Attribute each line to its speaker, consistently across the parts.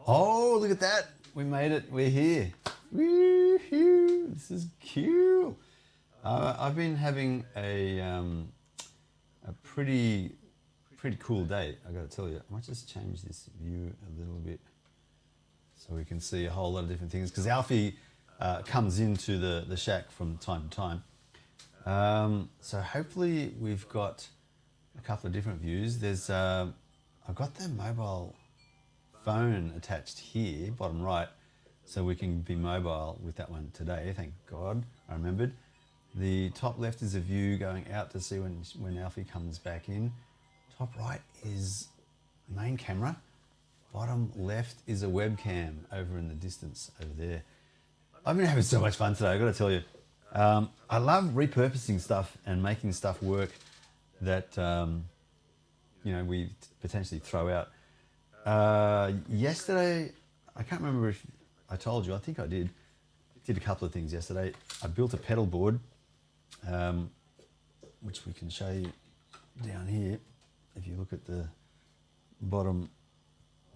Speaker 1: Oh, look at that. We made it. We're here. Woo-hoo. This is cute. I've been having a pretty cool day, I got to tell you. I might just change this view a little bit so we can see a whole lot of different things, because Alfie comes into the shack from time to time. So hopefully we've got a couple of different views. There's I've got the mobile phone attached here, bottom right, so we can be mobile with that one today. Thank God I remembered. The top left is a view going out to see when Alfie comes back in. Top right is main camera. Bottom left is a webcam over in the distance over there. I've been having so much fun today, I've got to tell you. I love repurposing stuff and making stuff work that we potentially throw out. Yesterday, I can't remember if I told you, I think I did a couple of things yesterday. I built a pedal board, which we can show you down here. If you look at the bottom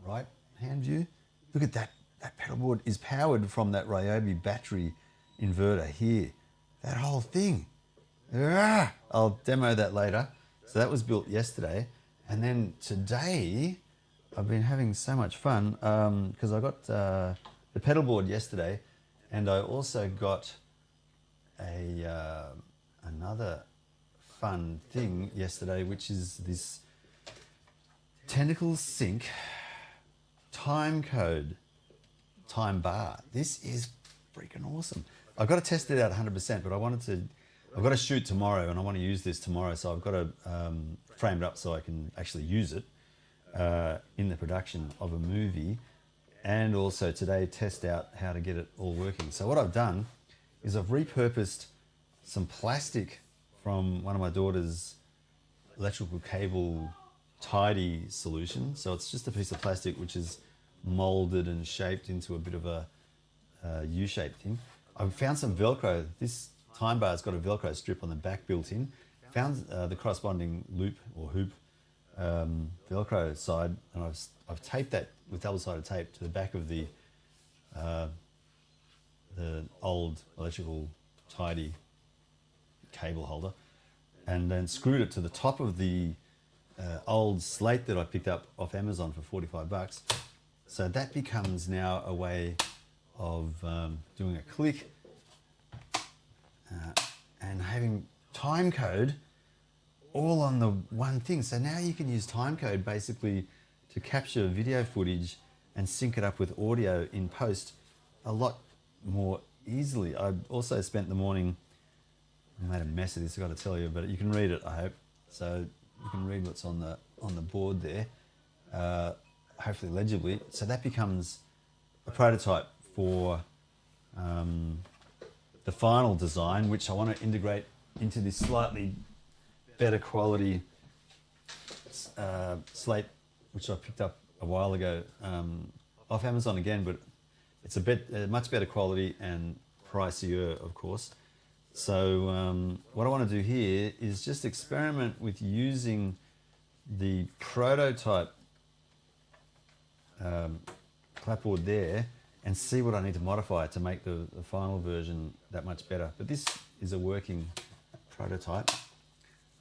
Speaker 1: right hand view, look at that. That pedal board is powered from that Ryobi battery inverter here. That whole thing. I'll demo that later. So that was built yesterday. And then today, I've been having so much fun because I got the pedal board yesterday, and I also got another fun thing yesterday, which is this Tentacle Sync time code time bar. This is freaking awesome. I've got to test it out 100%, but I've got to shoot tomorrow, and I want to use this tomorrow, so I've got to frame it up so I can actually use it in the production of a movie, and also today test out how to get it all working. So what I've done is I've repurposed some plastic from one of my daughter's electrical cable tidy solution. So it's just a piece of plastic which is molded and shaped into a bit of a U-shaped thing. I've found some Velcro. This time bar's got a Velcro strip on the back built in. Found the corresponding loop or hoop Velcro side, and I've taped that with double-sided tape to the back of the old electrical tidy cable holder, and then screwed it to the top of the old slate that I picked up off Amazon for 45 bucks. So that becomes now a way of doing a click and having time code all on the one thing. So now you can use timecode basically to capture video footage and sync it up with audio in post a lot more easily. I also spent the morning, I made a mess of this, I've got to tell you, but you can read it, I hope. So you can read what's on the board there, hopefully legibly. So that becomes a prototype for the final design, which I want to integrate into this slightly better quality slate, which I picked up a while ago off Amazon again, but it's a much better quality and pricier, of course. So what I want to do here is just experiment with using the prototype clapboard there and see what I need to modify to make the final version that much better. But this is a working prototype.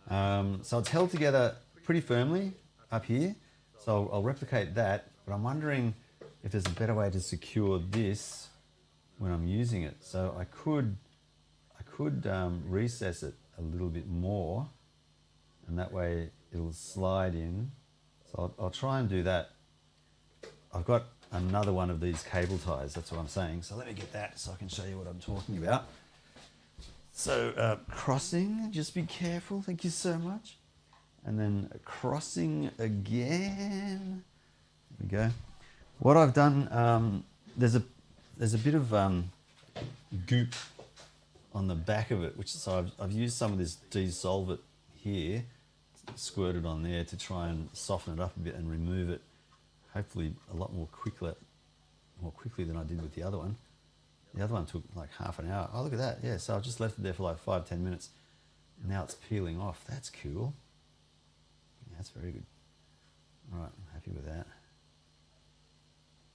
Speaker 1: So it's held together pretty firmly up here. So I'll replicate that, but I'm wondering if there's a better way to secure this when I'm using it. So I could recess it a little bit more, and that way it'll slide in. So So I'll try and do that. I've got another one of these cable ties, that's what I'm saying. So let me get that so I can show you what I'm talking about. So crossing, just be careful, thank you so much. And then crossing again. There we go. What I've done, there's a bit of goop on the back of it, so I've used some of this Dissolve-It here, squirted on there to try and soften it up a bit and remove it, hopefully a lot more quickly than I did with the other one. The other one took like half an hour. Oh, look at that. Yeah, so I've just left it there for like 5-10 minutes. Now it's peeling off. That's cool. Yeah, that's very good. All right, I'm happy with that.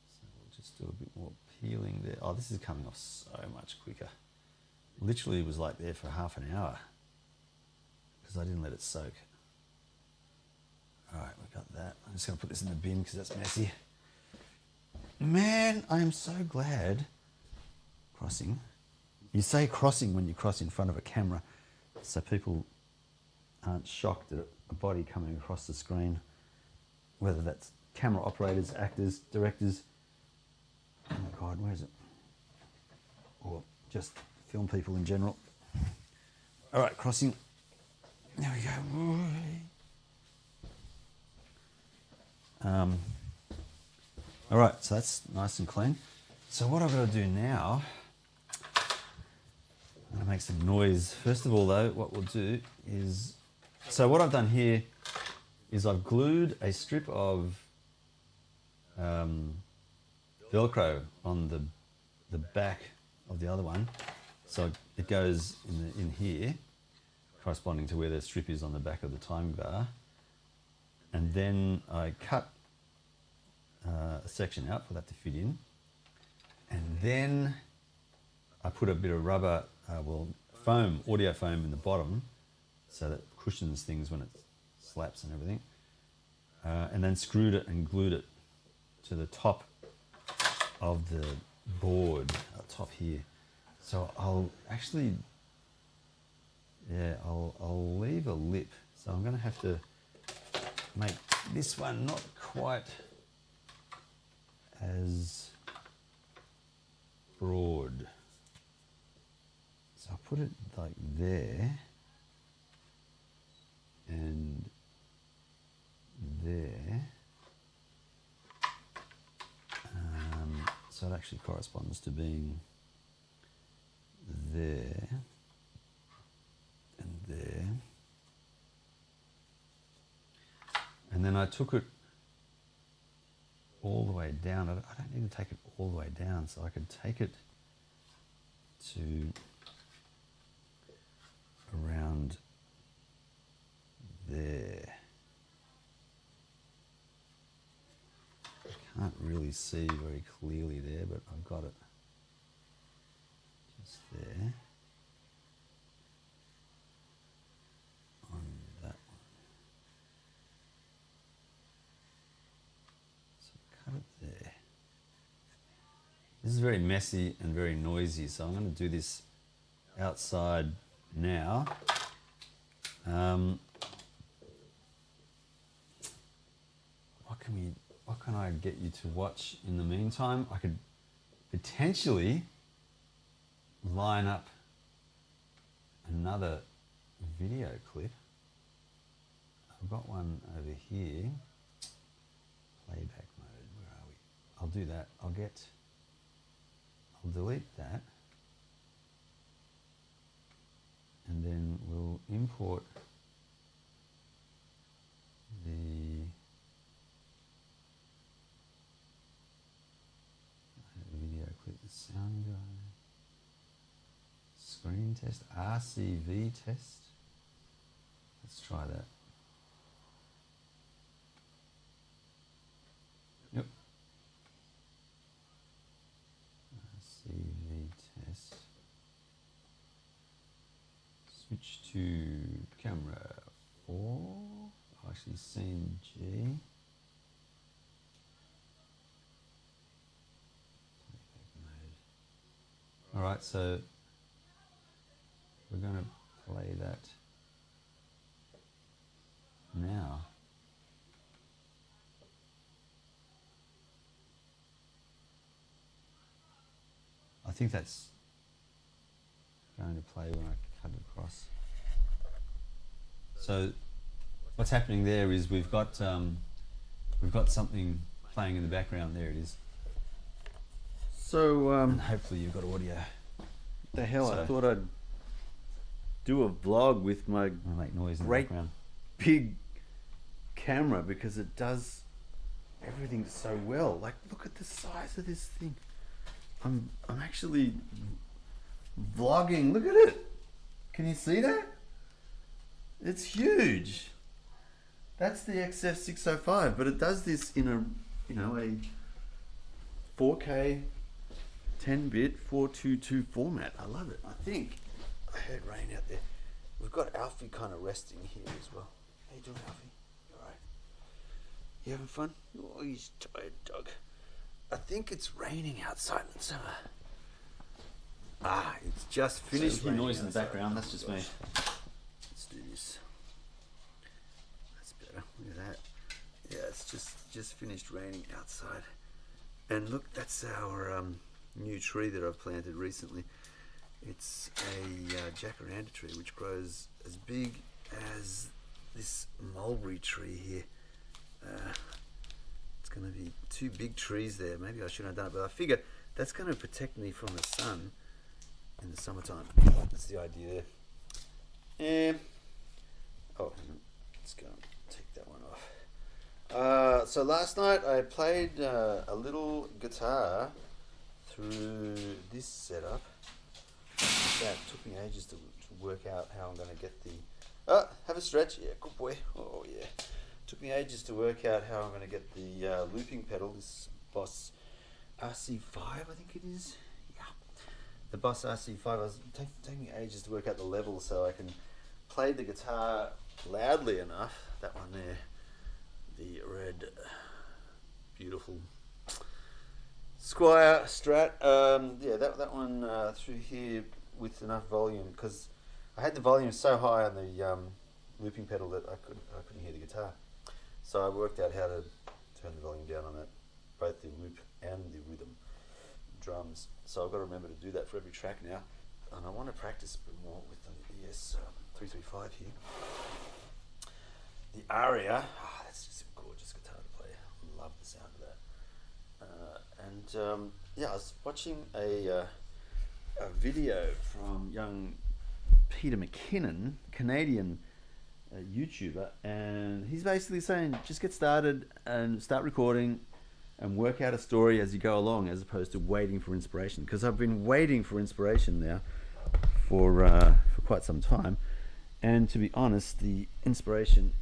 Speaker 1: So we'll just do a bit more peeling there. Oh, this is coming off so much quicker. Literally it was like there for half an hour because I didn't let it soak. All right, we got that. I'm just going to put this in the bin because that's messy. Man, I am so glad. Crossing. You say crossing when you cross in front of a camera, so people aren't shocked at a body coming across the screen, whether that's camera operators, actors, directors. Oh my God, where is it? Or just film people in general. All right, crossing. There we go. All right, so that's nice and clean. So what I've got to do now, I'm going to make some noise. First of all though, what we'll do is, so what I've done here is I've glued a strip of Velcro on the back of the other one. So it goes in here, corresponding to where the strip is on the back of the time bar. And then I cut a section out for that to fit in. And then I put a bit of rubber, foam, audio foam in the bottom so that it cushions things when it slaps and everything. And then screwed it and glued it to the top of the board, up top here. So I'll actually, I'll leave a lip. So I'm going to have to make this one not quite as broad. So I'll put it like there and there. So it actually corresponds to being there and there. And then I took it all the way down. I don't need to take it all the way down, so I could take it to around there. I can't really see very clearly there, but I've got it just there on that one. So cut it there. This is very messy and very noisy, so I'm going to do this outside now. What can I get you to watch in the meantime? I could potentially line up another video clip. I've got one over here. Playback mode, where are we? I'll do that. I'll delete that. And then we'll import the video clip, the sound guy, screen test, RCV test. Let's try that. Yep. RCV test. Switch to camera 4, actually scene G. All right, so we're going to play that now. think that's going to play when I cut it across. So what's happening there is we've got something playing in the background. There it is.
Speaker 2: So
Speaker 1: And hopefully you've got audio.
Speaker 2: the hell,
Speaker 1: So-
Speaker 2: I thought I'd do a vlog with my
Speaker 1: I'll make noise in the
Speaker 2: Great.
Speaker 1: background.
Speaker 2: big camera because it does everything so well. Like, look at the size of this thing. I'm actually vlogging. Look at it. Can you see that? It's huge. That's the XF605, but it does this in a 4K 10-bit 422 format. I love it. I think I heard rain out there. We've got Alfie kind of resting here as well. How you doing, Alfie? You alright? You having fun? Oh, he's tired, dog. I think it's raining outside. Let's it's just finished.
Speaker 1: So noise in the
Speaker 2: outside.
Speaker 1: background. That's just me.
Speaker 2: Let's do this. That's better. Look at that. Yeah, it's just finished raining outside. And look, that's our new tree that I've planted recently. It's a jacaranda tree which grows as big as this mulberry tree here. It's going to be 2 big trees there. Maybe I shouldn't have done it, but I figure that's going to protect me from the sun in the summertime. That's the idea there. Oh, hang on. Let's go and take that one off. So last night I played a little guitar through this setup. That took me ages to work out how I'm going to get the... have a stretch. Yeah, good boy. Oh, yeah. Took me ages to work out how I'm going to get the looping pedal, this Boss RC5, I think it is. Yeah. The Boss RC5. I was taking ages to work out the level so I can play the guitar loudly enough. That one there. The red, beautiful Squire Strat. Yeah, that one through here with enough volume, because I had the volume so high on the looping pedal that I couldn't hear the guitar. So I worked out how to turn the volume down on that, both the loop and the rhythm drums. So I've got to remember to do that for every track now. And I want to practice a bit more with the ES335 here. The Aria, that's just a gorgeous guitar to play. I love the sound of that. Yeah, I was watching a video from young Peter McKinnon, Canadian YouTuber, and he's basically saying just get started and start recording and work out a story as you go along, as opposed to waiting for inspiration. Because I've been waiting for inspiration now for quite some time, and to be honest, the inspiration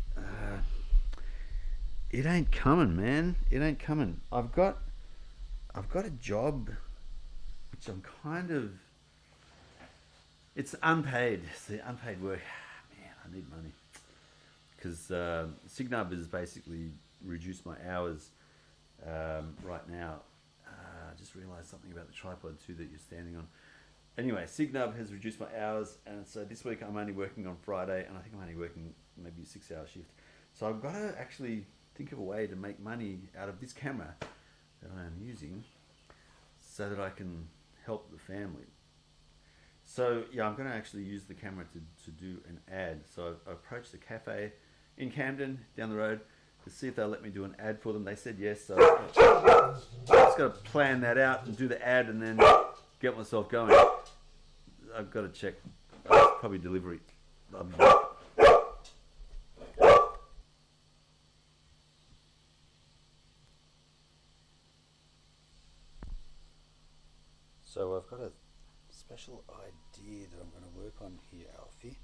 Speaker 2: it ain't coming, man. It ain't coming. I've got a job which I'm kind of, it's unpaid. It's the unpaid work. Man, I need money. Because Signub has basically reduced my hours right now. I just realised something about the tripod too that you're standing on. Anyway, Signub has reduced my hours, and so this week I'm only working on Friday, and I think I'm only working maybe a 6-hour shift. So I've got to actually think of a way to make money out of this camera that I am using so that I can help the family. So yeah, I'm going to actually use the camera to do an ad. So I approached the cafe in Camden down the road to see if they'll let me do an ad for them. They said yes, so I just got to plan that out and do the ad and then get myself going. I've got to check, probably delivery. So I've got a special idea that I'm going to work on here, Alfie.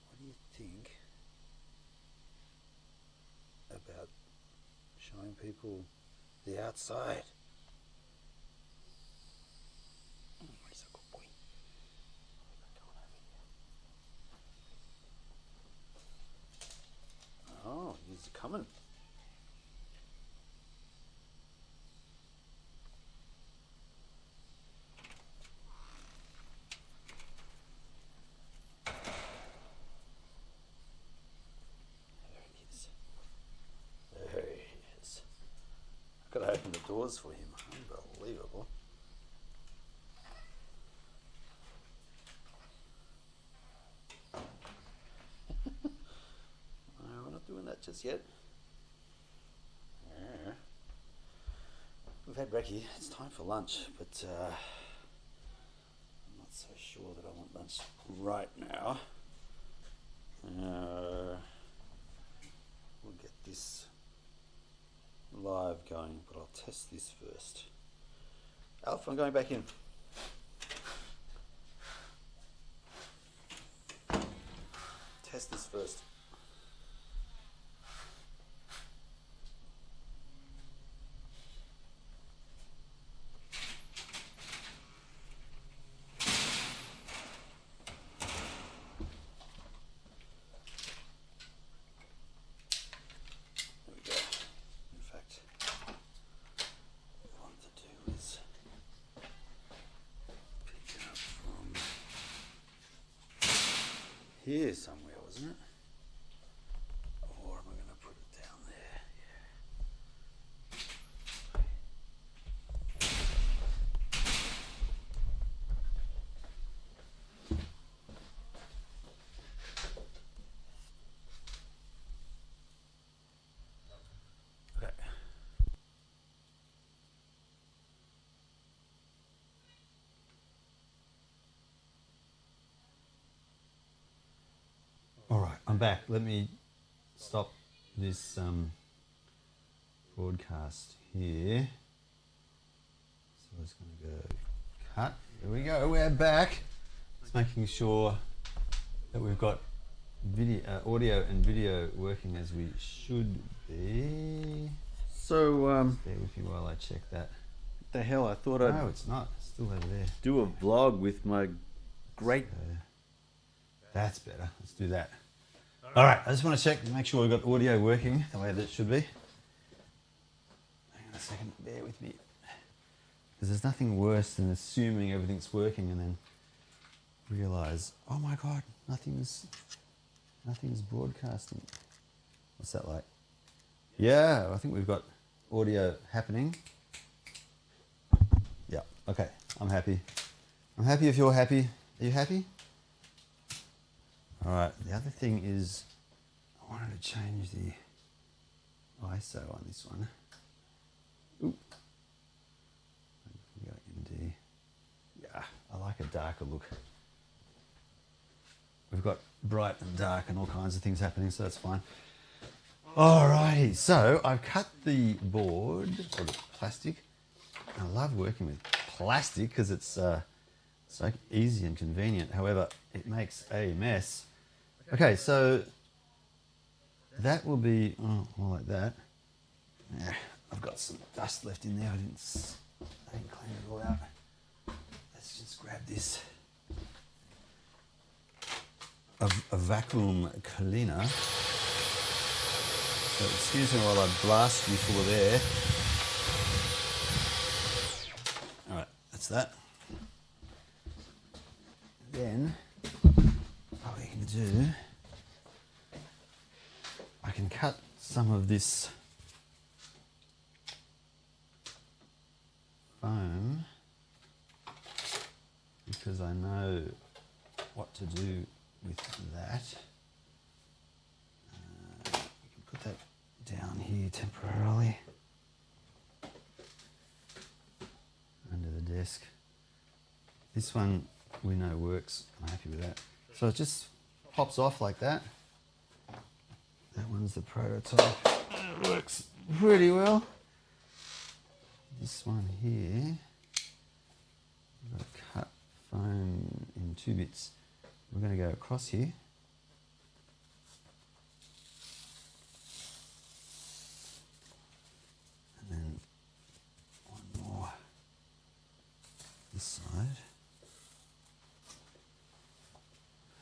Speaker 2: What do you think about showing people the outside? He's a good boy. Oh, he's coming. Got to open the doors for him. Unbelievable. breakfast yet? Yeah. We've had brekkie. It's time for lunch, but I'm not so sure that I want lunch right now. We'll get this live going, but I'll test this first. Alf, I'm going back in. Test this first. There we go. In fact, what I want to do is pick it up from here somewhere, wasn't it? Or am I going to put it down there? Yeah. Okay.
Speaker 1: All right, I'm back. Let me stop this broadcast here. So it's going to go cut. Here we go. We're back. Just making sure that we've got video, audio and video working as we should be.
Speaker 2: So,
Speaker 1: Bear with me while I check that.
Speaker 2: what the hell? I thought I'd
Speaker 1: No, it's not. It's still over there.
Speaker 2: do a vlog with my great.
Speaker 1: That's better. Let's do that. All right, I just want to check and make sure we've got audio working the way that it should be. Hang on a second, bear with me. Because there's nothing worse than assuming everything's working and then realise, oh my God, nothing's broadcasting. What's that like? Yeah, I think we've got audio happening. Yeah, okay, I'm happy. I'm happy if you're happy. Are you happy? All right, the other thing is I wanted to change the ISO on this one. Ooh. Go into, yeah, I like a darker look. We've got bright and dark and all kinds of things happening, so that's fine. Alrighty, so I've cut the board, or the plastic. I love working with plastic because it's so easy and convenient. However, it makes a mess. Okay, so that will be more like that. Yeah, I've got some dust left in there. I didn't clean it all out. Let's just grab this. A vacuum cleaner. So excuse me while I blast you full of air. All right, that's that. Then what we can do, I can cut some of this foam because I know what to do with that. We can put that down here temporarily under the desk. This one we know works. I'm happy with that. So it just pops off like that. That one's the prototype. It works pretty well. This one here, I've got to cut foam in 2 bits. We're going to go across here. And then one more this side.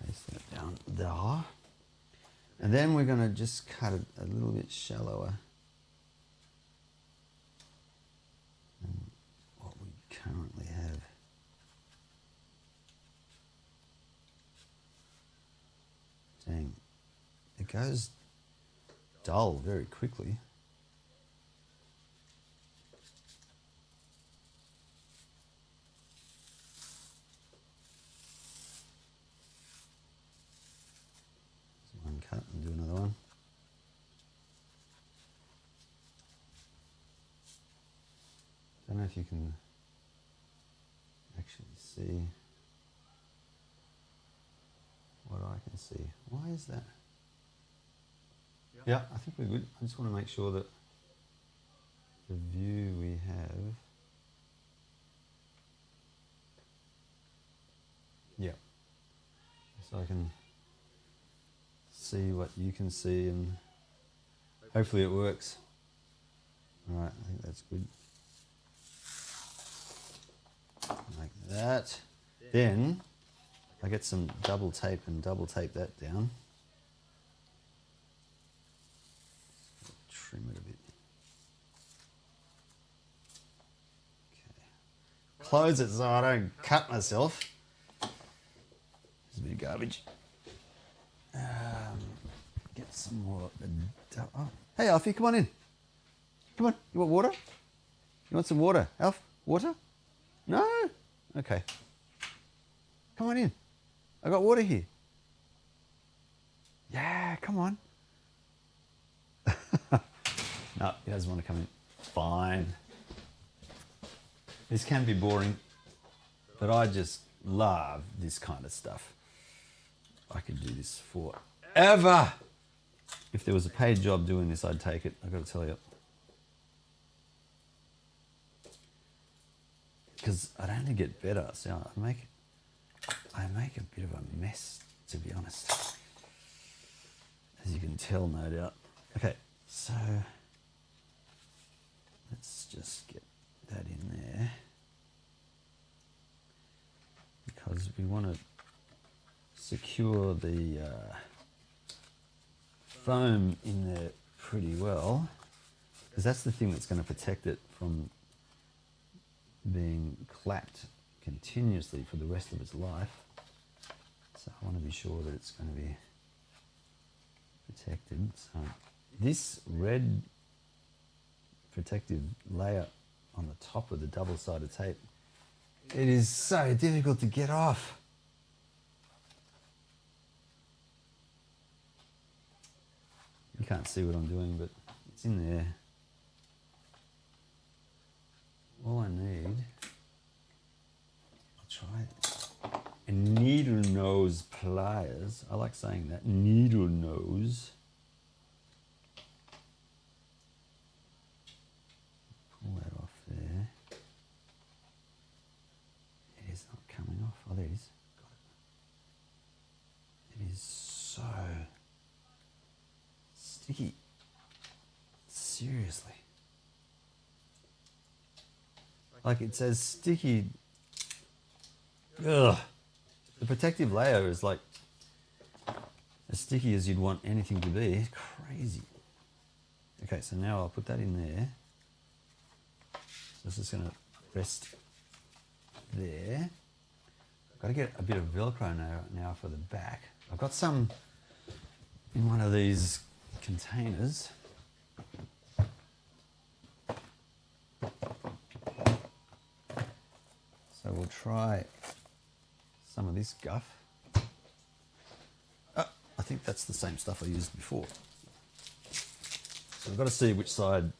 Speaker 1: Paste that down there. And then we're going to just cut it a little bit shallower than what we currently have. Dang, it goes dull very quickly. One cut and do another one. don't know if you can actually see what I can see. Why is that? Yeah, I think we're good. I just want to make sure that the view we have. Yeah. So I can see what you can see and hopefully it works. All right, I think that's good. Like that. Then I get some double tape and double tape that down. Trim it a bit. Okay. Close it so I don't cut myself. There's a bit of garbage. Get some more. Oh. Hey Alfie, come on in. Come on, you want water? You want some water? Alf, water? No? Okay. Come on in. I got water here. Yeah, come on. No, he doesn't want to come in. Fine. This can be boring, but I just love this kind of stuff. I could do this forever. If there was a paid job doing this, I'd take it, I've got to tell you. Because I'd only get better. So I make a bit of a mess, to be honest. As you can tell, no doubt. Okay, so let's just get that in there. Because we want to secure the foam in there pretty well. Because that's the thing that's going to protect it from being clapped continuously for the rest of its life. So I want to be sure that it's going to be protected. So this red protective layer on the top of the double-sided tape, it is so difficult to get off. You can't see what I'm doing, but it's in there. All I need, I'll try a needle nose pliers. I like saying that, needle nose. Pull that off there. It is not coming off. Oh, there it is. Got it. It is so sticky. Seriously. Like it says sticky. Ugh. The protective layer is like as sticky as you'd want anything to be. It's crazy. Okay, so now I'll put that in there. So this is going to rest there. I've got to get a bit of Velcro now for the back. I've got some in one of these containers. So we'll try some of this guff. Oh, I think that's the same stuff I used before. So we've got to see which side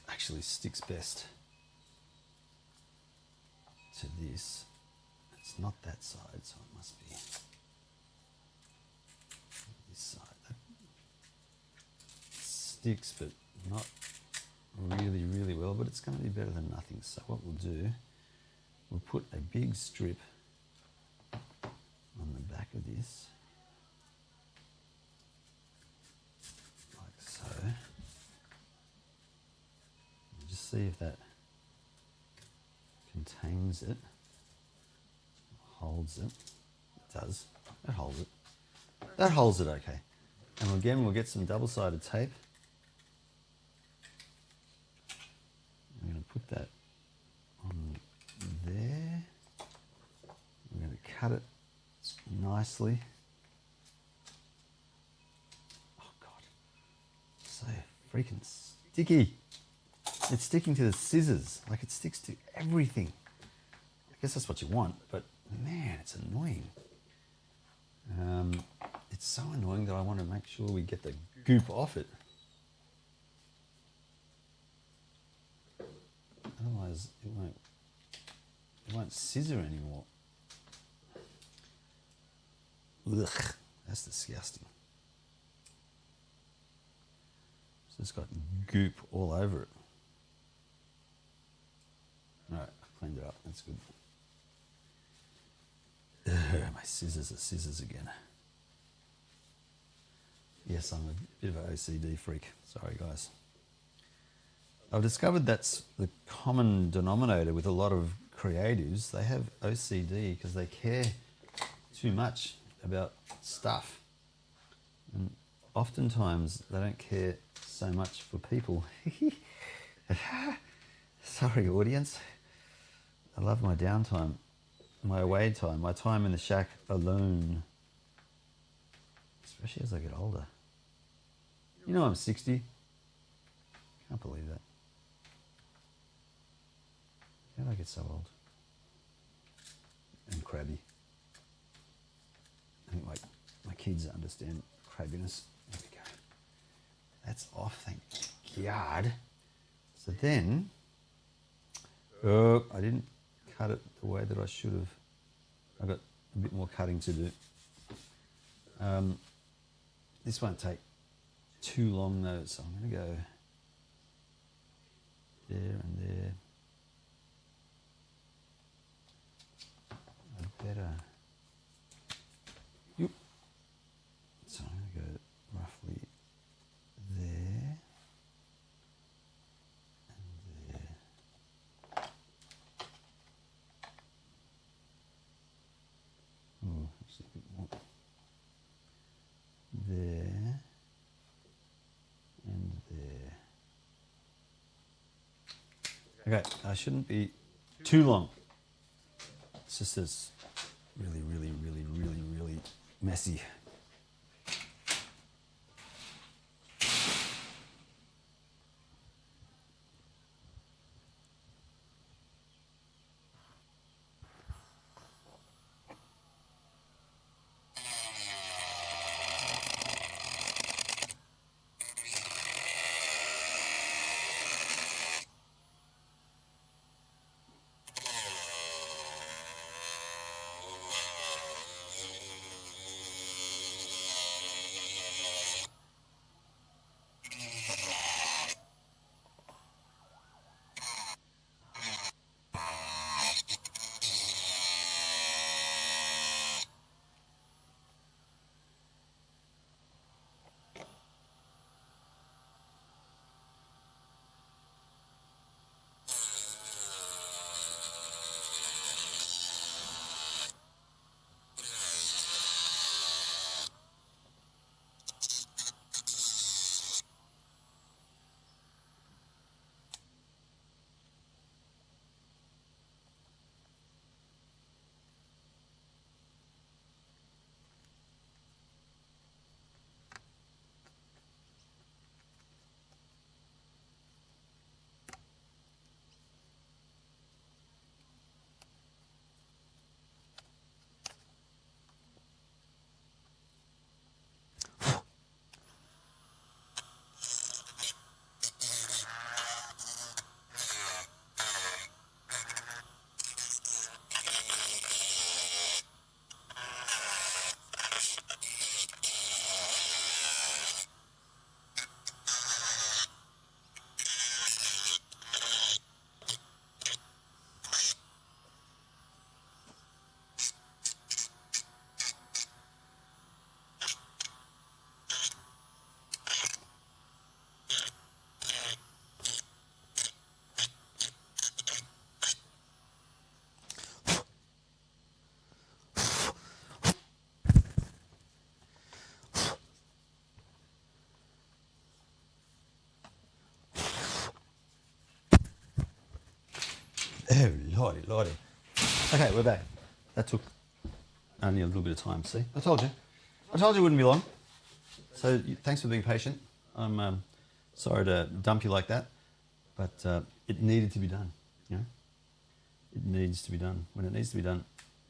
Speaker 1: actually sticks best to this. It's not that side, so it must be this side. That sticks, but not really, really well, but it's going to be better than nothing. So what we'll do, we'll put a big strip on the back of this, like so. And just see if that contains it, holds it. It does. That holds it. That holds it okay. And again, we'll get some double-sided tape. I'm going to put that on there. I'm going to cut it nicely. Oh God, so freaking sticky. It's sticking to the scissors, like it sticks to everything. I guess that's what you want, but man, it's annoying. It's so annoying that I want to make sure we get the goop off it. Otherwise, otherwise it won't scissor anymore. Ugh, that's disgusting. So it's got goop all over it. Right, I cleaned it up. That's good. Ugh, my scissors are scissors again. Yes, I'm a bit of an OCD freak. Sorry, guys. I've discovered that's the common denominator with a lot of creatives. They have OCD because they care too much about stuff. And oftentimes they don't care so much for people. Sorry, audience. I love my downtime, my away time, my time in the shack alone. Especially as I get older. You know I'm 60. Can't believe that. How did I get so old? And crabby. I think my kids understand crabbiness. There we go. That's off, thank God. So then, I didn't cut it the way that I should have. I got a bit more cutting to do. This won't take too long though, so I'm going to go there and there. Better. Yep. So I'm going to go roughly there and there. Oh, actually a bit more. There and there. Okay, I shouldn't be too long. It's just this really messy. Oh, lordy. Okay, we're back. That took only a little bit of time, see? I told you. it wouldn't be long. So thanks for being patient. I'm sorry to dump you like that, but it needed to be done, you know? It needs to be done. When it needs to be done,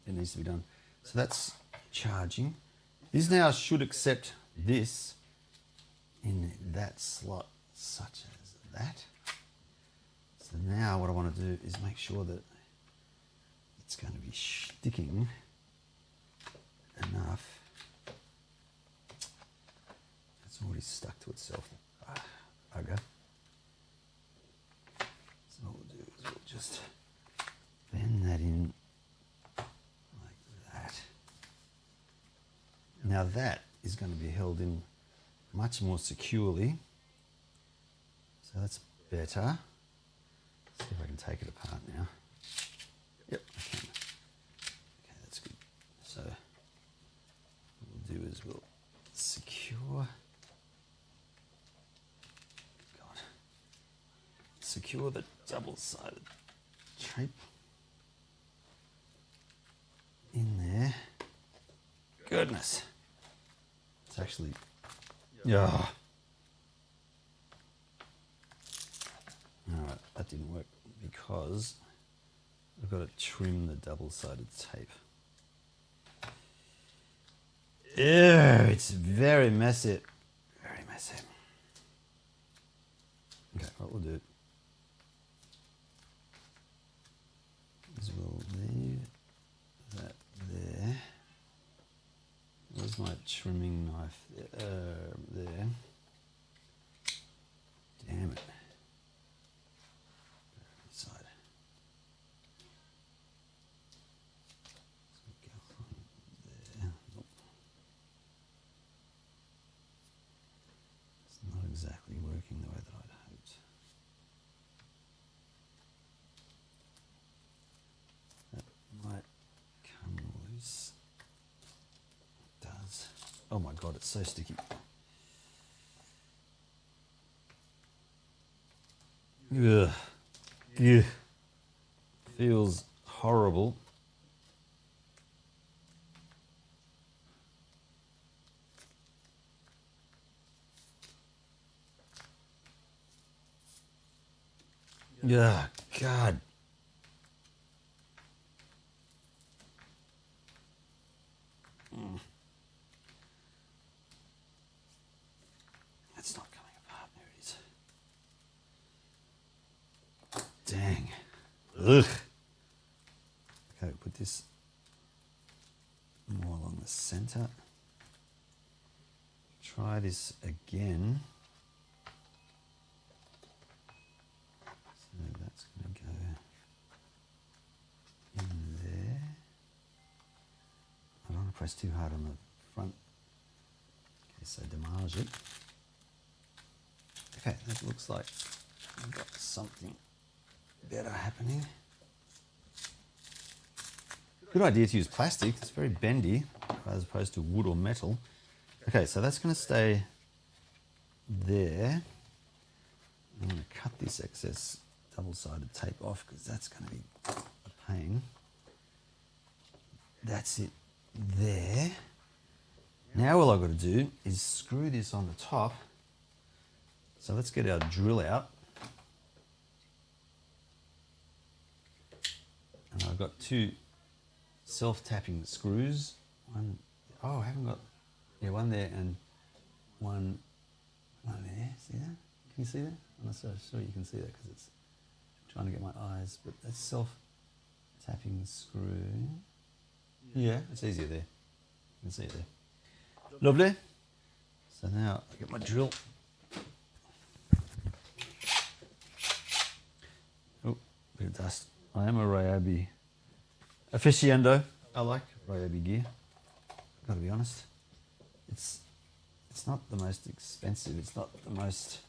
Speaker 1: it needs to be done. So that's charging. This now should accept this in that slot, such as that. So now what I want to do is make sure that it's going to be sticking enough. It's already stuck to itself. Bugger. So what we'll do is we'll just bend that in like that. Now that is going to be held in much more securely. So that's better. Let's see if I can take it apart now. Yep, I can. Okay, that's good. So what we'll do is we'll secure the double-sided tape in there. Goodness. It's actually, yeah. All right, that didn't work because I've got to trim the double-sided tape. Ew, it's very messy. Very messy. Okay, what we'll do is we'll leave that there. Where's my trimming knife? There. Damn it. Side. So go from there. Nope. It's not exactly working the way that I'd hoped. That might come loose. It does. Oh my god, it's so sticky. Ugh. Ugh. Feels horrible. Yeah, God. It's not coming apart. There it is. Dang. Ugh. Okay, put this more along the center. Try this again. So that's going to go in there. I don't want to press too hard on the front. Okay, so demarge it. Okay, that looks like I've got something better happening. Good idea to use plastic. It's very bendy as opposed to wood or metal. Okay, so that's going to stay there. I'm going to cut this excess double-sided tape off because that's going to be a pain. That's it there. Now all I've got to do is screw this on the top. So let's get our drill out. And I've got two self-tapping screws. I haven't got, one there and one there. See that? Can you see that? I'm not so sure you can see that because it's trying to get my eyes, but that's self-tapping screw. Yeah, it's easier there. You can see it there. Lovely. So now I get my drill. Oh, bit of dust. I am a Ryobi aficionado. I like Ryobi gear. Gotta be honest. It's not the most expensive. It's not the most.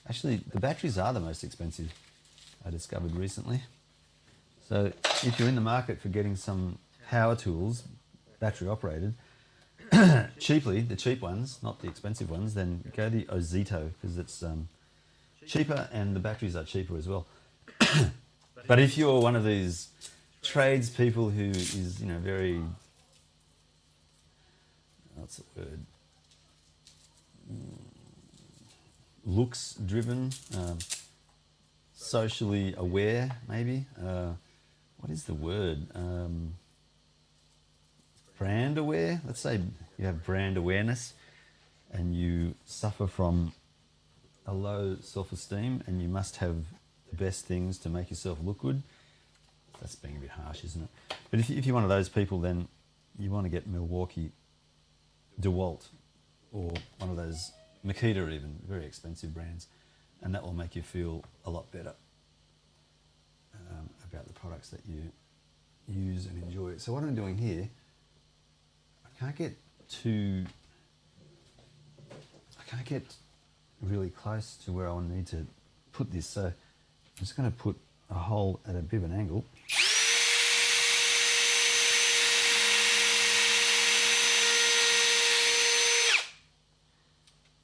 Speaker 1: Actually, the batteries are the most expensive. I discovered recently. So if you're in the market for getting some power tools, battery operated, cheaply, the cheap ones, not the expensive ones, then go the Ozito because it's cheaper and the batteries are cheaper as well. But if you're one of these tradespeople who is, very, what's the word, looks driven, socially aware, maybe. What is the word? Brand aware. Let's say you have brand awareness and you suffer from a low self-esteem and you must have the best things to make yourself look good. That's being a bit harsh, isn't it? But if you're one of those people, then you want to get Milwaukee DeWalt or one of those Makita, even very expensive brands, and that will make you feel a lot better about the products that you use and enjoy. So what I'm doing here, I can't get really close to where I need to put this, so I'm just going to put a hole at a bit of an angle.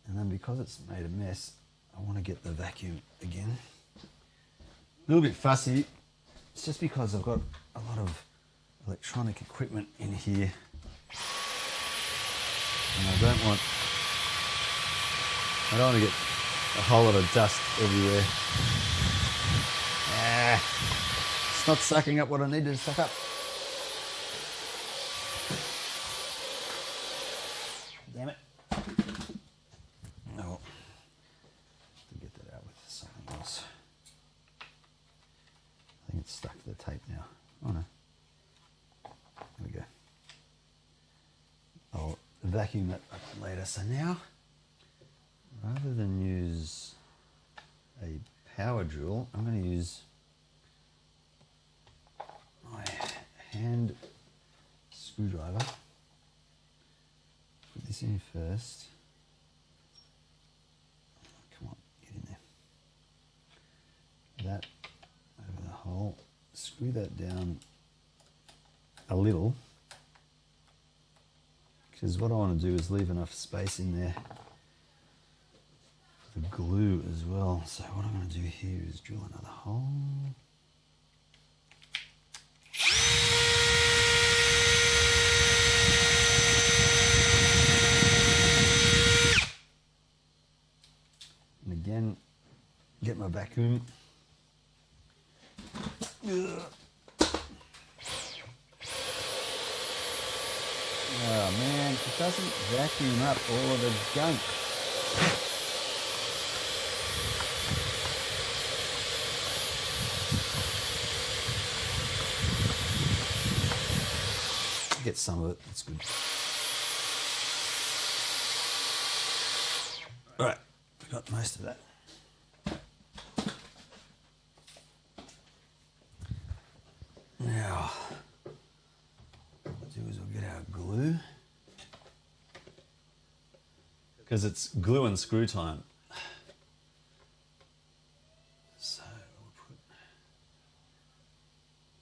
Speaker 1: And then because it's made a mess, I want to get the vacuum again. A little bit fussy. It's just because I've got a lot of electronic equipment in here. And I don't want to get a whole lot of dust everywhere. It's not sucking up what I need to suck up. Damn it. No. To get that out with something else. I think it's stuck to the tape now. Oh no. There we go. I'll vacuum that up later. So now, rather than use a power drill, I'm going to use my hand screwdriver. Put this in first. Come on, get in there. That over the hole. Screw that down a little, because what I want to do is leave enough space in there for the glue as well. So what I'm going to do here is drill another hole. And again, get my vacuum. Oh man, it doesn't vacuum up all of the gunk. Get some of it, that's good. Alright, we got most of that. Now, what we'll do is we'll get our glue, because it's glue and screw time. So we'll put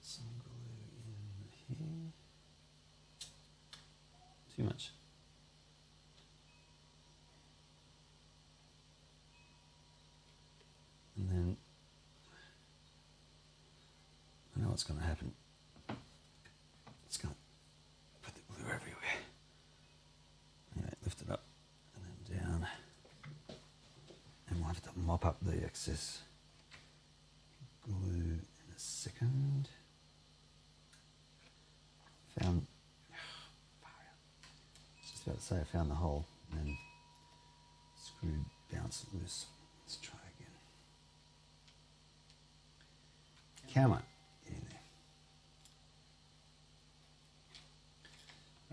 Speaker 1: some glue in here. Too much. And then I know what's going to happen. It's going to put the glue everywhere. Anyway, lift it up and then down. And we'll have to mop up the excess glue in a second. Found, just about to say I found the hole, and then screw bounced loose. Let's try again. Come on.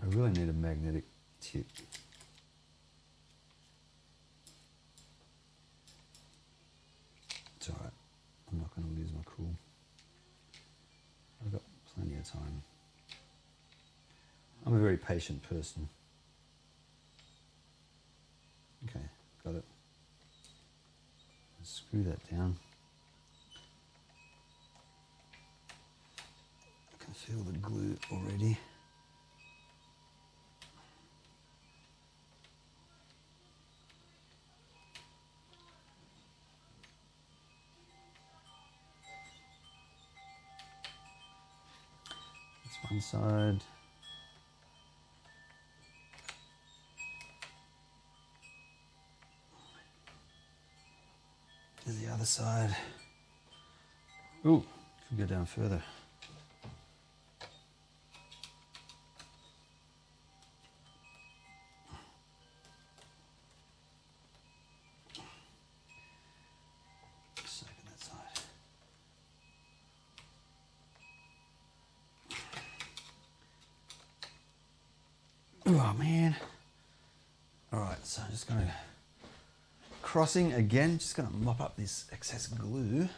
Speaker 1: I really need a magnetic tip. It's alright, I'm not going to lose my cool. I've got plenty of time. I'm a very patient person. Okay, got it. Screw that down. I can feel the glue already. One side. To the other side. Ooh, could go down further. Second that side. Oh man. All right, so I'm just gonna, crossing again, just gonna mop up this excess glue.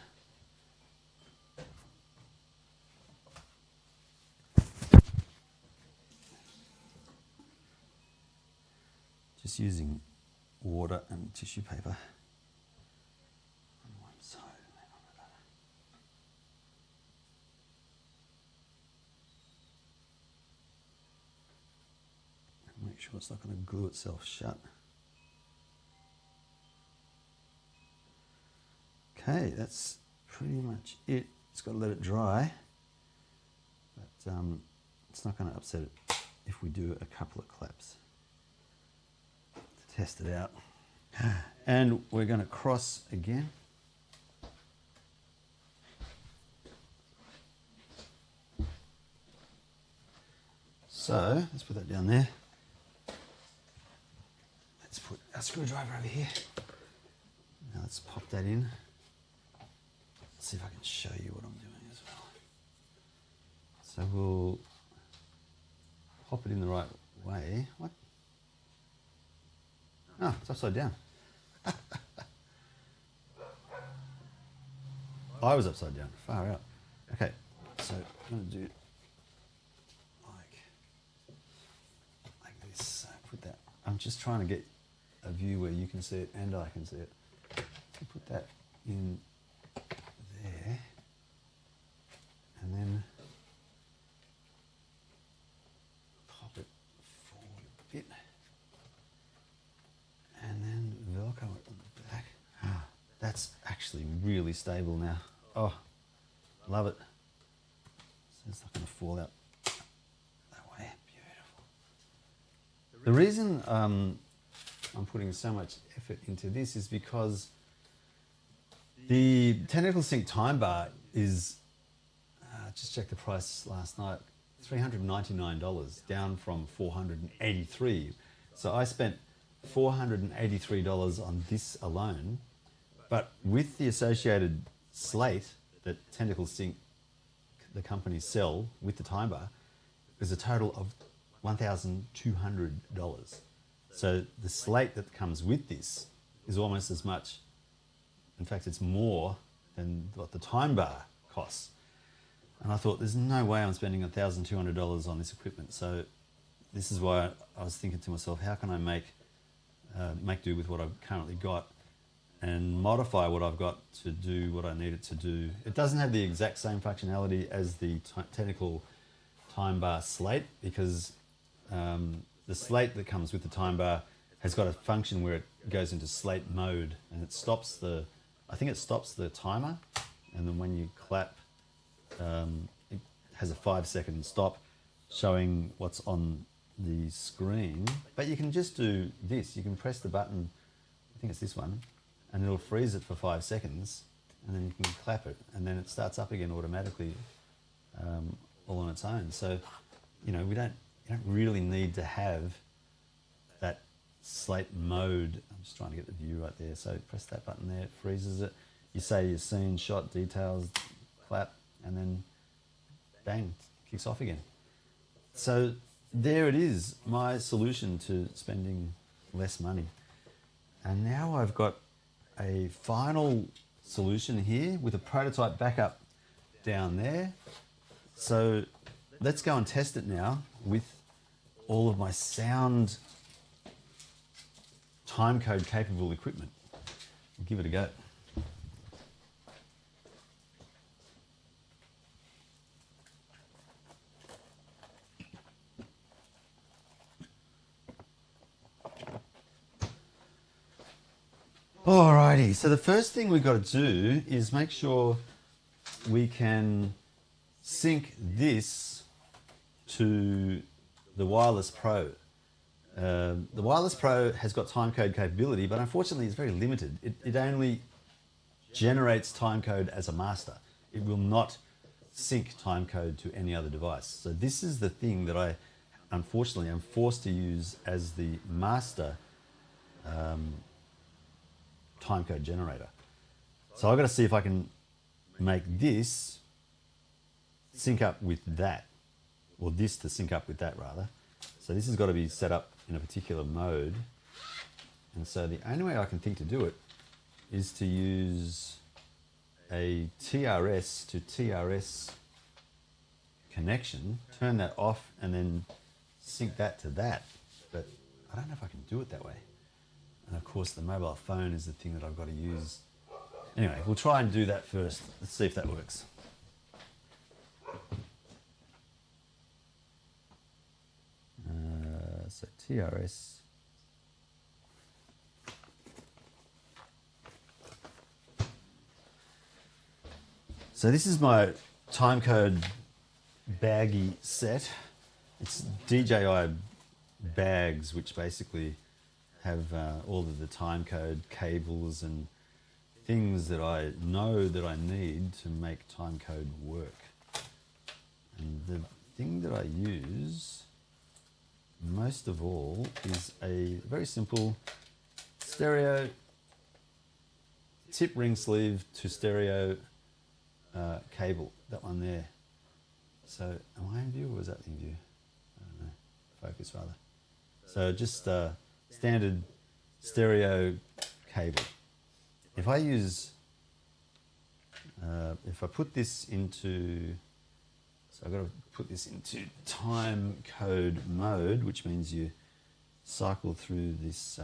Speaker 1: Just using water and tissue paper on one side and then on the other. And make sure it's not going to glue itself shut. Okay, that's pretty much it. Just got to let it dry, but it's not going to upset it if we do a couple of claps to test it out. And we're going to cross again. So let's put that down there. Let's put our screwdriver over here. Now let's pop that in. Let's see if I can show you what I'm doing as well. So we'll pop it in the right way. What? Oh, it's upside down. I was upside down, far out. Okay, so I'm going to do like this. So put that. I'm just trying to get a view where you can see it and I can see it. So put that in there, and then pop it forward a bit, and then Velcro it on the back. That's actually really stable now. Oh, love it. So it's not going to fall out that way. Beautiful. The reason I'm putting so much effort into this is because the Technical Sync time bar is, just checked the price last night, $399, down from $483. So I spent $483 on this alone, but with the associated slate that Technical Sync, the companies sell with the time bar, is a total of $1,200. So the slate that comes with this is almost as much. In fact, it's more than what the time bar costs. And I thought, there's no way I'm spending $1,200 on this equipment. So this is why I was thinking to myself, how can I make do with what I've currently got and modify what I've got to do what I need it to do. It doesn't have the exact same functionality as the technical time bar slate, because the slate that comes with the time bar has got a function where it goes into slate mode and it stops I think it stops the timer, and then when you clap, it has a 5-second stop showing what's on the screen. But you can just do this. You can press the button, I think it's this one, and it'll freeze it for 5 seconds, and then you can clap it, and then it starts up again automatically, all on its own. So, you know, you don't really need to have that slate mode. I'm just trying to get the view right there. So press that button there, it freezes it. You say your scene, shot, details, clap, and then bang, kicks off again. So there it is, my solution to spending less money. And now I've got a final solution here with a prototype backup down there. So let's go and test it now with all of my sound timecode capable equipment. We'll give it a go. Alrighty, so the first thing we've got to do is make sure we can sync this to the Wireless Pro. The Wireless Pro has got timecode capability, but unfortunately it's very limited. It only generates timecode as a master. It will not sync timecode to any other device. So this is the thing that I, unfortunately, am forced to use as the master timecode generator. So I've got to see if I can make this sync up with that, or this to sync up with that rather. So this has got to be set up in a particular mode. And so the only way I can think to do it is to use a TRS to TRS connection, turn that off and then sync that to that. But I don't know if I can do it that way. And of course the mobile phone is the thing that I've got to use. Anyway, we'll try and do that first. Let's see if that works. So TRS. So this is my timecode baggy set. It's DJI bags, which basically have all of the timecode cables and things that I know that I need to make timecode work. And the thing that I use most of all is a very simple stereo tip ring sleeve to stereo cable, that one there. So am I in view or was that in view? I don't know, focus rather. So just standard stereo cable. If I use, if I put this into, so I've got to put this into time code mode, which means you cycle through this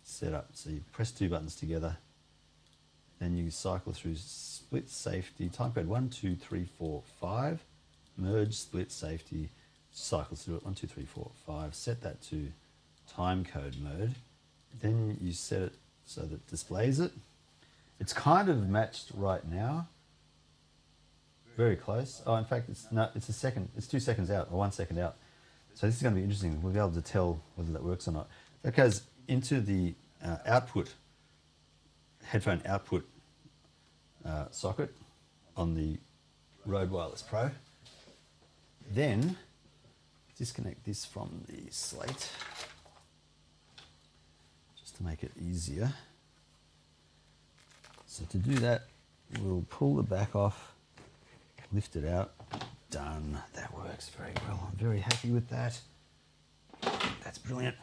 Speaker 1: setup. So you press two buttons together, then you cycle through split safety, time code 1, 2, 3, 4, 5, merge, split safety, cycle through it, 1, 2, 3, 4, 5, set that to time code mode. Then you set it so that it displays it. It's kind of matched right now. Very close. Oh, in fact, it's a second. It's 2 seconds out or 1 second out. So this is going to be interesting. We'll be able to tell whether that works or not. That goes into the output, headphone output socket on the Rode Wireless Pro. Then disconnect this from the slate just to make it easier. So to do that, we'll pull the back off, lift it out. Done. That works very well. I'm very happy with that. That's brilliant.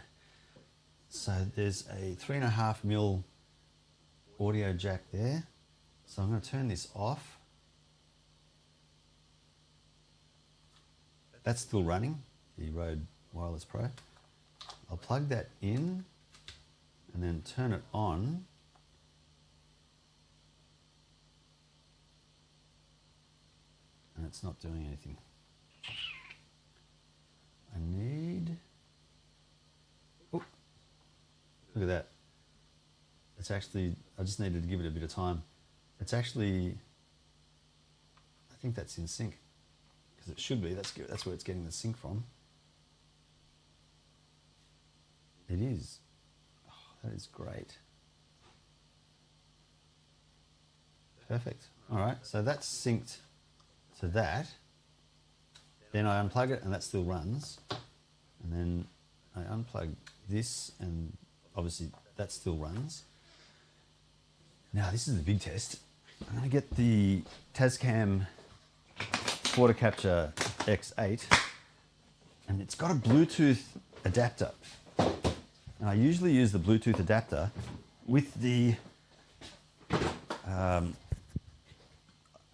Speaker 1: So there's a 3.5mm audio jack there. So I'm going to turn this off. That's still running, the Rode Wireless Pro. I'll plug that in and then turn it on. And it's not doing anything. I need, oh, look at that. It's actually, I just needed to give it a bit of time. It's actually, I think that's in sync, because it should be. That's good. That's where it's getting the sync from. It is. Oh, that is great. Perfect. All right, so that's synced to that. Then I unplug it and that still runs. And then I unplug this and obviously that still runs. Now this is the big test. I'm going to get the Tascam Quarter Capture X8 and it's got a Bluetooth adapter. And I usually use the Bluetooth adapter with the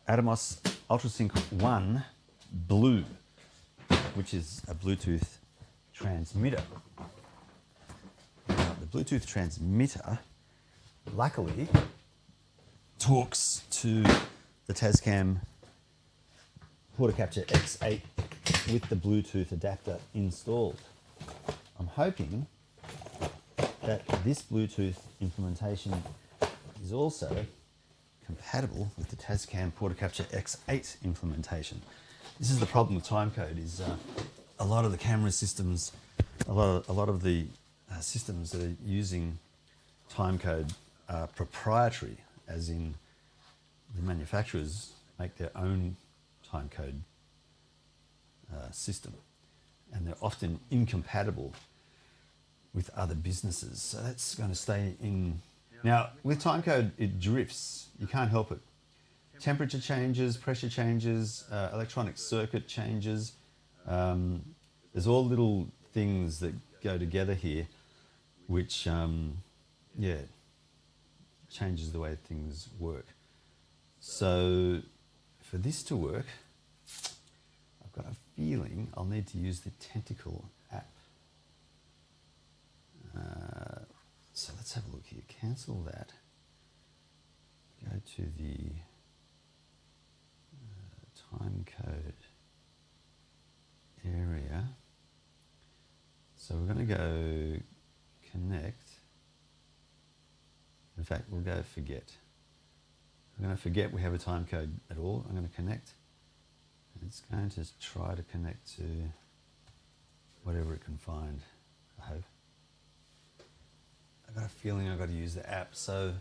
Speaker 1: Atomos UltraSync 1 Blue, which is a Bluetooth transmitter. Now, the Bluetooth transmitter, luckily, talks to the Tascam Quarter Capture X8 with the Bluetooth adapter installed. I'm hoping that this Bluetooth implementation is also compatible with the Tascam Quarter Capture X8 implementation. This is the problem with timecode, is a lot of the camera systems, a lot of the systems that are using timecode are proprietary, as in the manufacturers make their own timecode system, and they're often incompatible with other businesses. So that's going to stay in. Now, with timecode, it drifts. You can't help it. Temperature changes, pressure changes, electronic circuit changes. there's all little things that go together here, which changes the way things work. So for this to work, I've got a feeling I'll need to use the Tentacle app. So let's have a look here. Cancel that. Go to the time code area. So we're going to go connect. In fact, we'll go forget. I'm going to forget we have a time code at all. I'm going to connect. And it's going to try to connect to whatever it can find, I hope. I've got a feeling I've got to use the app, so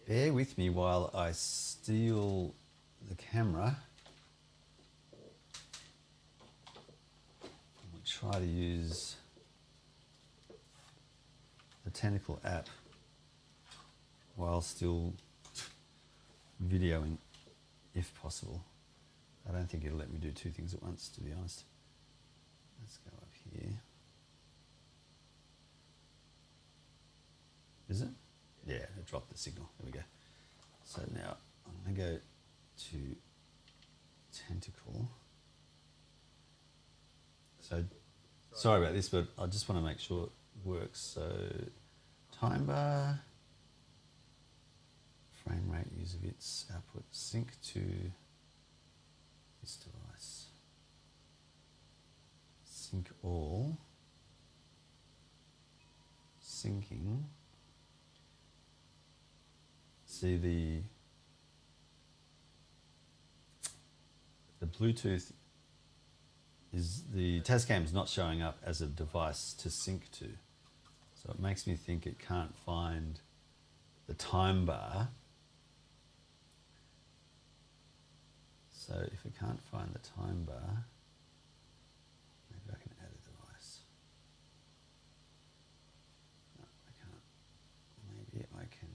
Speaker 1: bear with me while I steal the camera. We'll try to use the Tentacle app while still videoing, if possible. I don't think it'll let me do two things at once, to be honest. Let's go up here. Is it? Yeah, it dropped the signal. There we go. So now I'm going to go to Tentacle. So sorry about this, but I just want to make sure it works. So time bar, frame rate, user bits, output, sync to this device. Sync all. Syncing. See the Bluetooth is, the Tascam's not showing up as a device to sync to. So it makes me think it can't find the time bar. So if it can't find the time bar, maybe I can add a device. No, I can't. Maybe I can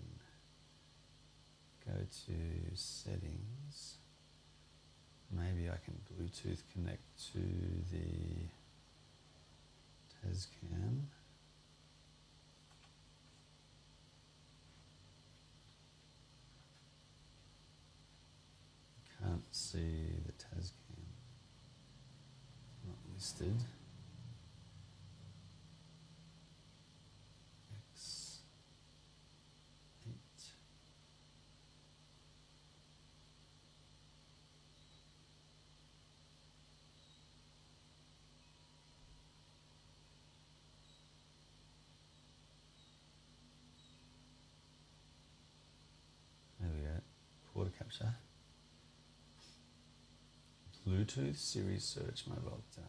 Speaker 1: go to settings. Maybe I can Bluetooth connect to the Tascam. Can't see the Tascam. Not listed. X8. There we go. Quarter capture. Bluetooth, Siri search, mobile data,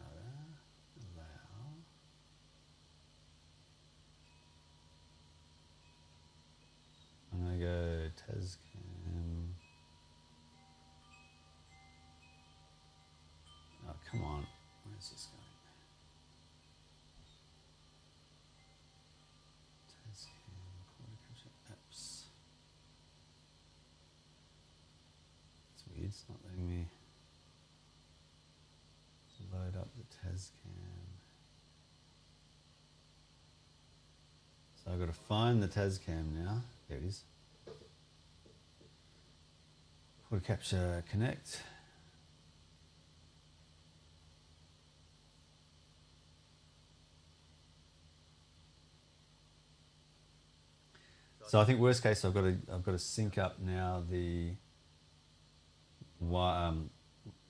Speaker 1: allow. I'm going to go Tascam. Oh, come on. Where's this going? Tascam, quarter capture apps. It's weird, it's not letting me load up the Tascam. So I've got to find the Tascam now. There it is. Quarter capture connect. So I think worst case I've got to sync up now the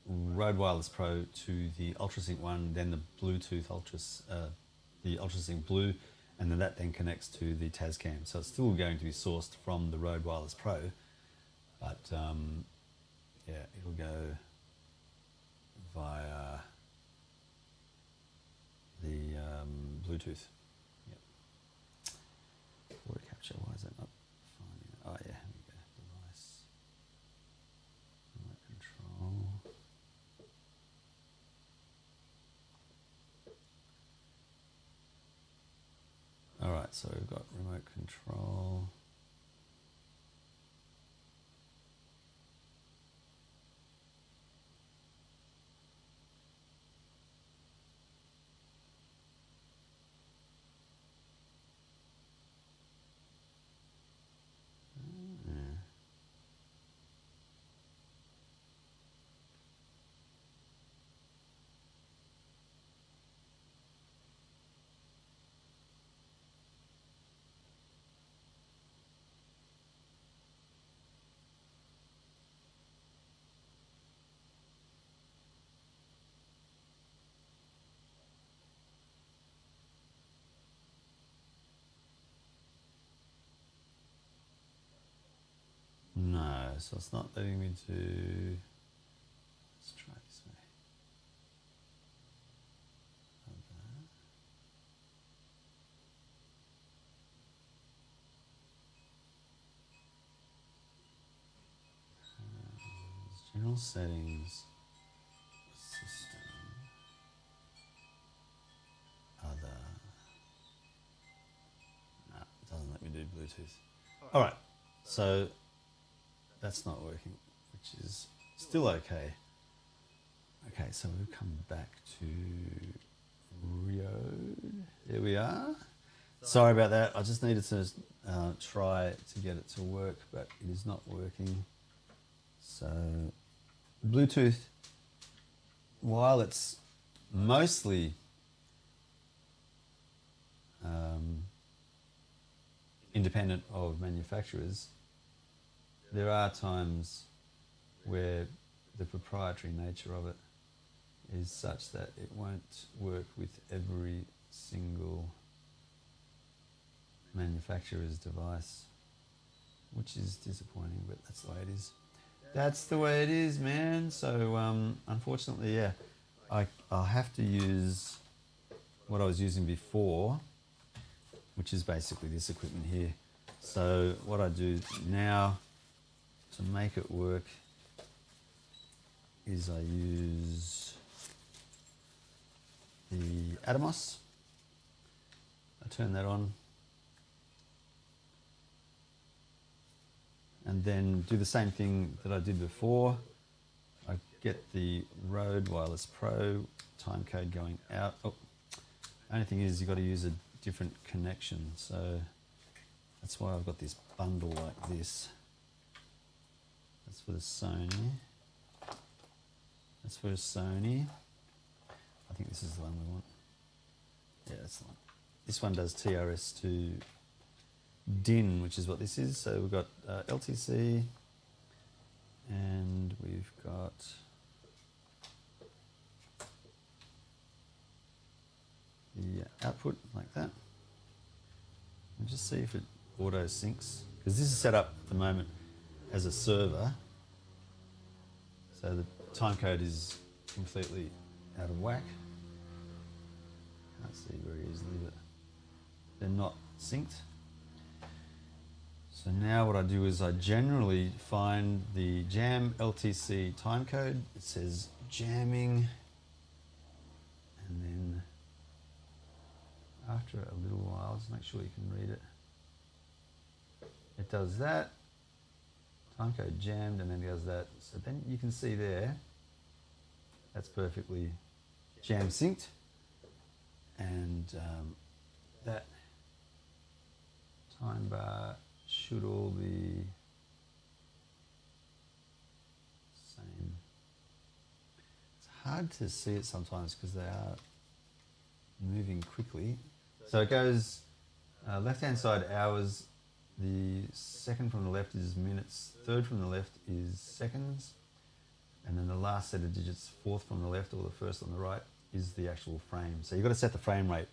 Speaker 1: Rode Wireless Pro to the UltraSync one, then the Bluetooth the UltraSync Blue, and then that then connects to the Tascam. So it's still going to be sourced from the Rode Wireless Pro, but yeah, it'll go via the Bluetooth. Yep. Water capture. Why is that not finding it? Oh yeah, here we go. Device. Remote control. All right, so we've got remote control. so it's not letting me do. Let's try this way. General settings, system, other. No, it doesn't let me do Bluetooth. All right, so that's not working, which is still okay. Okay, so we've come back to Rio. There we are. Sorry about that. I just needed to try to get it to work, but it is not working. So Bluetooth, while it's mostly independent of manufacturers, there are times where the proprietary nature of it is such that it won't work with every single manufacturer's device, which is disappointing, but that's the way it is. That's the way it is, man. So unfortunately, yeah, I'll have to use what I was using before, which is basically this equipment here. So what I do now to make it work is I use the Atomos. I turn that on and then do the same thing that I did before. I get the Rode Wireless Pro timecode going out. Oh, only thing is you've got to use a different connection, so that's why I've got this bundle like this. That's for the Sony. That's for Sony. I think this is the one we want. Yeah, that's the one. This one does TRS to DIN, which is what this is. So we've got LTC, and we've got the output like that. And just see if it auto syncs, because this is set up at the moment as a server, so the timecode is completely out of whack. Can't see very easily, but they're not synced. So now what I do is I generally find the jam LTC timecode. It says jamming, and then after a little while, just make sure you can read it. It does that, timecode jammed, and then it does that. So then you can see there, that's perfectly jam synced, and that time bar should all be same. It's hard to see it sometimes because they are moving quickly. So it goes left-hand side hours, the second from the left is minutes, third from the left is seconds, and then the last set of digits, fourth from the left or the first on the right, is the actual frame. So you've got to set the frame rate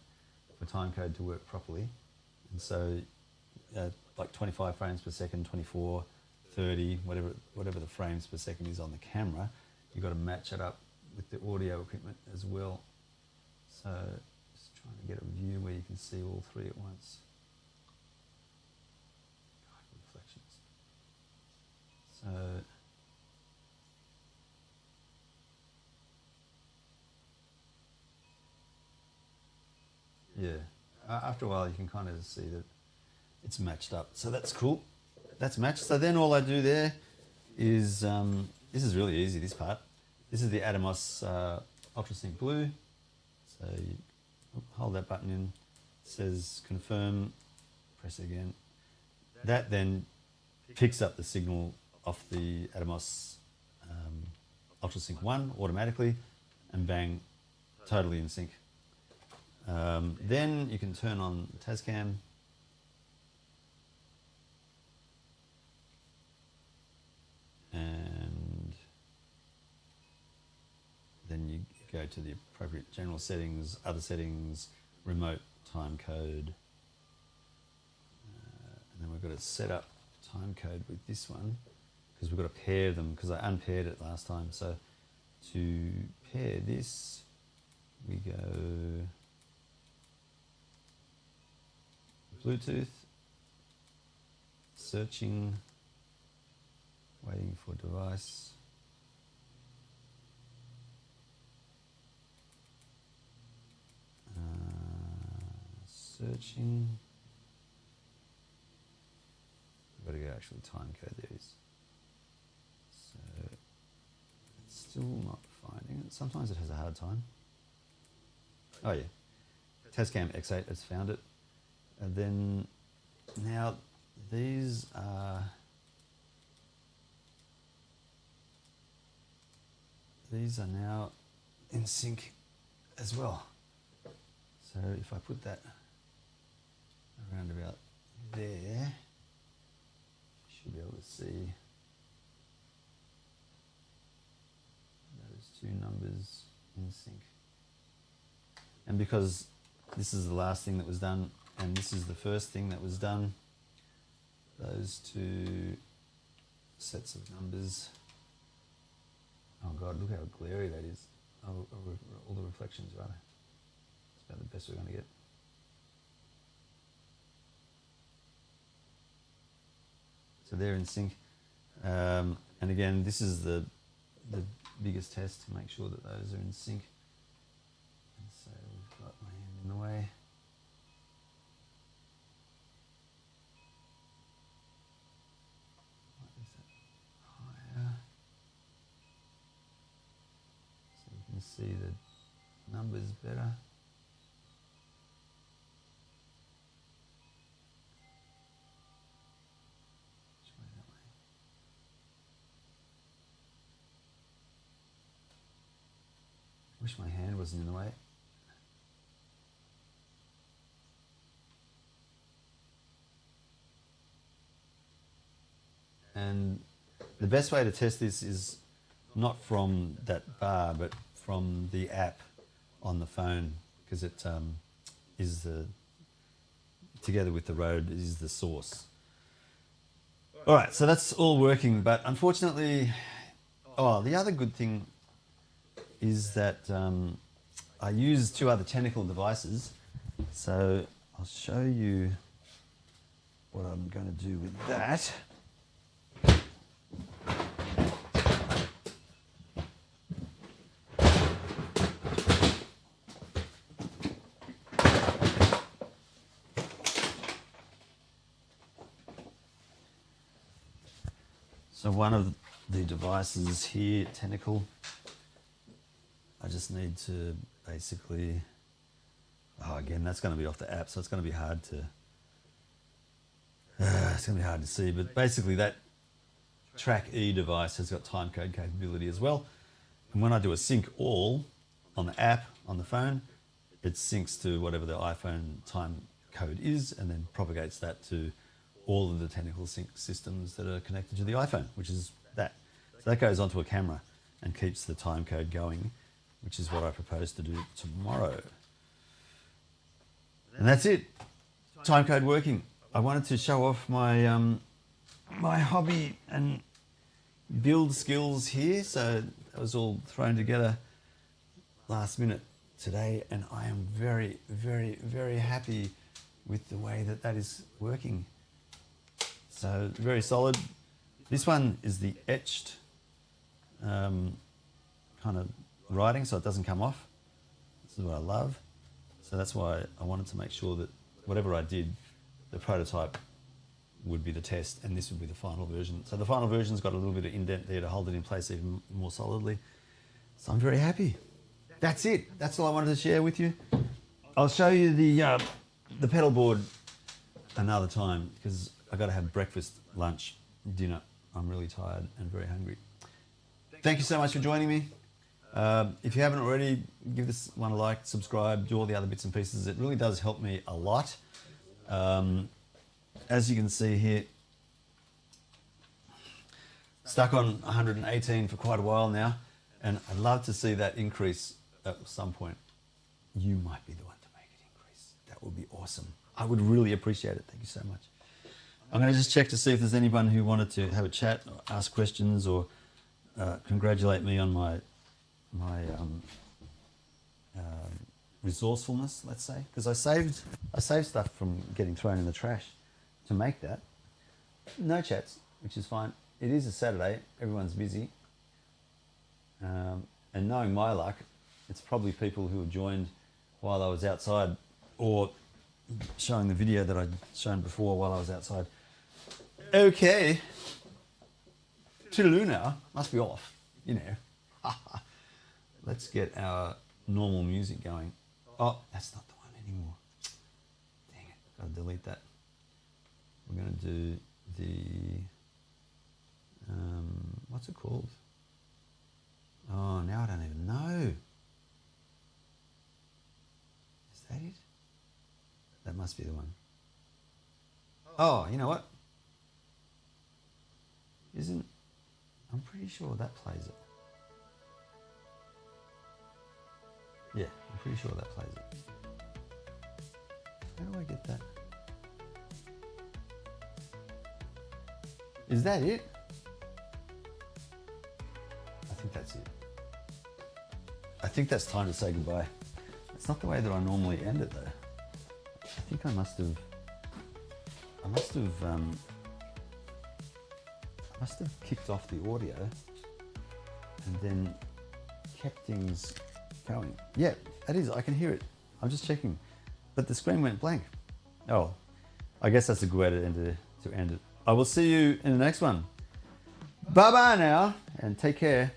Speaker 1: for timecode to work properly. And so like 25 frames per second, 24, 30, whatever the frames per second is on the camera, you've got to match it up with the audio equipment as well. So just trying to get a view where you can see all three at once. Reflections. So yeah, after a while you can kind of see that it's matched up. So that's cool. That's matched. So then all I do there is, this is really easy, this part. This is the Atomos UltraSync Blue. So you hold that button in, it says confirm, press it again. That then picks up the signal off the Atomos UltraSync 1 automatically, and bang, totally in sync. Then you can turn on Tascam. And then you go to the appropriate general settings, other settings, remote time code. And then we've got to set up time code with this one, because we've got to pair them because I unpaired it last time. So to pair this, we go Bluetooth, searching, waiting for device. Searching. I've got to go actually time code, there it is. So it's still not finding it. Sometimes it has a hard time. Oh yeah, Tascam X8 has found it. And then now these are now in sync as well. So if I put that around about there, you should be able to see those two numbers in sync. And because this is the last thing that was done and this is the first thing that was done, those two sets of numbers, oh God, look how glary that is. Oh, all the reflections, rather. It's about the best we're going to get. So they're in sync. And again, this is the biggest test to make sure that those are in sync. And so we've got my hand in the way. Higher. So you can see the numbers better. Wish my hand wasn't in the way. And the best way to test this is not from that bar, but from the app on the phone, because it is together with the road, is the source. All right, so that's all working, but unfortunately, the other good thing is that I use two other technical devices. So I'll show you what I'm going to do with that. So one of the devices here, technical, I just need to basically, again, that's going to be off the app, so it's going to be hard to, see, but basically that Track E device has got timecode capability as well. And when I do a sync all on the app, on the phone, it syncs to whatever the iPhone time code is and then propagates that to all of the technical sync systems that are connected to the iPhone, which is that. So that goes onto a camera and keeps the time code going, which is what I propose to do tomorrow. And that's it. Timecode working. I wanted to show off my my hobby and build skills here. So that was all thrown together last minute today, and I am very, very, very happy with the way that that is working. So very solid. This one is the etched kind of writing, so it doesn't come off. This is what I love. So that's why I wanted to make sure that whatever I did, the prototype would be the test and this would be the final version. So the final version's got a little bit of indent there to hold it in place even more solidly. So I'm very happy. That's it. That's all I wanted to share with you. I'll show you the pedal board another time because I've got to have breakfast, lunch, dinner. I'm really tired and very hungry. Thank you so much for joining me. If you haven't already, give this one a like, subscribe, do all the other bits and pieces. It really does help me a lot. As you can see here, stuck on 118 for quite a while now, and I'd love to see that increase at some point. You might be the one to make it increase. That would be awesome. I would really appreciate it. Thank you so much. I'm going to just check to see if there's anyone who wanted to have a chat, or ask questions, or congratulate me on my resourcefulness, let's say, because I saved stuff from getting thrown in the trash to make that. No chats, which is fine. It is a Saturday, everyone's busy, and knowing my luck, it's probably people who have joined while I was outside, or showing the video that I'd shown before while I was outside. Okay, toodaloo now, must be off, you know. Let's get our normal music going. Oh, that's not the one anymore. Dang it, gotta delete that. We're gonna do the, what's it called? Oh, now I don't even know. Is that it? That must be the one. Oh, you know what? I'm pretty sure that plays it. Yeah, I'm pretty sure that plays it. How do I get that? Is that it? I think that's it. I think that's time to say goodbye. It's not the way that I normally end it though. I think I must have kicked off the audio and then kept things going. Yeah, it is. I can hear it. I'm just checking, but the screen went blank. Oh, I guess that's a good way to end it. I will see you in the next one. Bye bye now, and take care.